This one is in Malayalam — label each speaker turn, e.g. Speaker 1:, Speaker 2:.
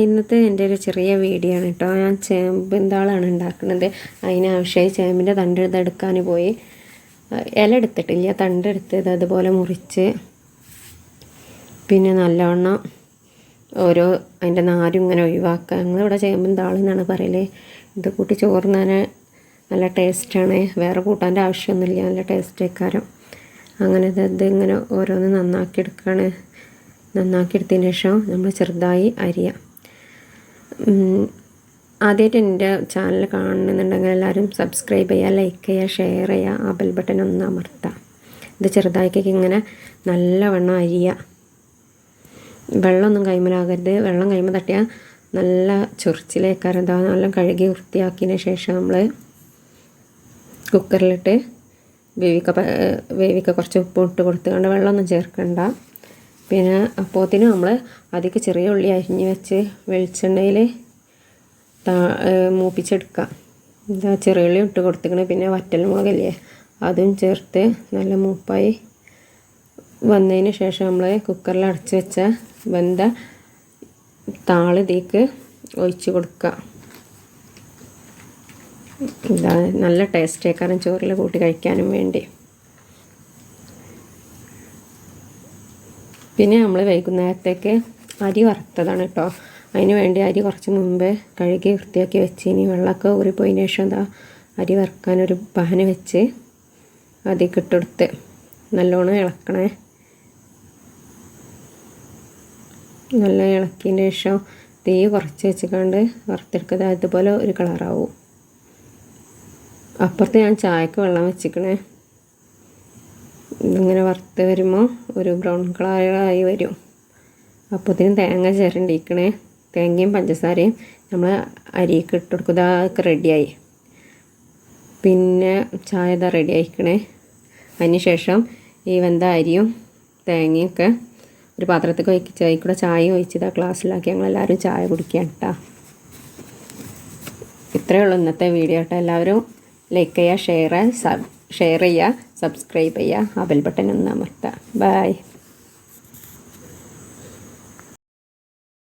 Speaker 1: ഇന്നത്തെ എൻ്റെ ഒരു ചെറിയ വീഡിയോ ആണ് കേട്ടോ. ഞാൻ ചേമ്പിന്താളാണ് ഉണ്ടാക്കുന്നത്. അതിനാവശ്യമായി ചേമ്പിൻ്റെ തണ്ട് എടുക്കാൻ പോയി. ഇല എടുത്തിട്ടില്ല, തണ്ടെടുത്തത് അതുപോലെ മുറിച്ച് പിന്നെ നല്ലവണ്ണം ഓരോ അതിൻ്റെ നാരും ഇങ്ങനെ ഒഴിവാക്കുക. ഞങ്ങളിവിടെ ചേമ്പിന്താളെന്നാണ് പറയല്. ഇത് കൂട്ടി ചോറുന്നാൻ നല്ല ടേസ്റ്റാണ്. വേറെ കൂട്ടാൻ്റെ ആവശ്യമൊന്നുമില്ല, നല്ല ടേസ്റ്റ് ആക്കാരം. അങ്ങനെ ഇത് ഇങ്ങനെ ഓരോന്ന് നന്നാക്കിയെടുക്കുകയാണ്. നന്നാക്കിയെടുത്തതിന് ശേഷം നമ്മൾ ചെറുതായി അരിയാം. ആദ്യമായിട്ട് എൻ്റെ ചാനൽ കാണുന്നുണ്ടെങ്കിൽ എല്ലാവരും സബ്സ്ക്രൈബ് ചെയ്യുക, ലൈക്ക് ചെയ്യുക, ഷെയർ ചെയ്യുക, ആ ബെൽ ബട്ടൺ ഒന്ന് അമർത്താം. ഇത് ചെറുതായിക്കൊക്കെ ഇങ്ങനെ നല്ലവണ്ണം അരിയുക. വെള്ളമൊന്നും കൈമലാകരുത്. വെള്ളം കൈമ തട്ടിയാൽ നല്ല ചൊറിച്ചിലേക്കാരം. ഇതാ നല്ല കഴുകി വൃത്തിയാക്കിയതിന് ശേഷം നമ്മൾ കുക്കറിലിട്ട് വേവിക്ക കുറച്ച് ഉപ്പ് ഇട്ട് കൊടുത്തുകൊണ്ട് വെള്ളമൊന്നും ചേർക്കണ്ട. പിന്നെ അപ്പോത്തിന് നമ്മൾ അധികം ചെറിയ ഉള്ളി അരിഞ്ഞ് വെച്ച് വെളിച്ചെണ്ണയിൽ മൂപ്പിച്ചെടുക്കാം. ഇതാ ചെറിയ ഉള്ളി ഇട്ട് കൊടുത്തിക്കണം. പിന്നെ വറ്റൽമുളകില്ലേ അതും ചേർത്ത് നല്ല മൂപ്പായി വന്നതിന് ശേഷം നമ്മൾ കുക്കറിൽ അടച്ച് വെച്ച വെന്ത താള് ഇതിലേക്ക് ഒഴിച്ച് കൊടുക്കുക. ഇതാ നല്ല ടേസ്റ്റ് ആക്കാനും ചോറിൽ കൂട്ടി കഴിക്കാനും വേണ്ടി. പിന്നെ നമ്മൾ വൈകുന്നേരത്തേക്ക് അരി വറുത്തതാണ് കേട്ടോ. അതിന് വേണ്ടി അരി കുറച്ച് മുമ്പേ കഴുകി വൃത്തിയാക്കി വെച്ച് ഇനി വെള്ളമൊക്കെ ഊറിപ്പോയതിന് ശേഷം എന്താ അരി വറുക്കാനൊരു പാന് വെച്ച് അതിലേക്ക് ഇട്ടെടുത്ത് നല്ലോണം ഇളക്കണേ. നല്ല ഇളക്കിയതിന് ശേഷം തീ കുറച്ച് വെച്ചിക്കാണ്ട് വറുത്തെടുക്കുക. അതുപോലെ ഒരു കളറാവും. അപ്പുറത്ത് ഞാൻ ചായക്ക് വെള്ളം വെച്ചിക്കണേ. ഇങ്ങനെ വറുത്ത് വരുമ്പോൾ ഒരു ബ്രൗൺ കളറായി വരും. അപ്പോഴത്തേനും തേങ്ങ ചിരണ്ടിക്കണേ. തേങ്ങയും പഞ്ചസാരയും നമ്മൾ അരിയൊക്കെ ഇട്ട് കൊടുക്കുക. അതൊക്കെ റെഡിയായി. പിന്നെ ചായ ഇതാ റെഡി ആയിക്കണേ. അതിന് ശേഷം ഈ വെന്ത അരിയും തേങ്ങയൊക്കെ ഒരു പാത്രത്തിൽ ഒഴിച്ച് അതിൽ ചായയും ഒഴിച്ചതാ ഗ്ലാസ്സിലാക്കി ഞങ്ങളെല്ലാവരും ചായ കുടിക്കുകയാണ് കേട്ടോ. ഇത്രയേ ഉള്ളൂ ഇന്നത്തെ വീഡിയോ കേട്ടോ. എല്ലാവരും ലൈക്ക് ചെയ്യുക, ഷെയർ ചെയ്യുക, സബ്സ്ക്രൈബ് ചെയ്യുക, ആ ബെൽ ബട്ടൺ ഒന്ന് അമർത്തുക. ബൈ.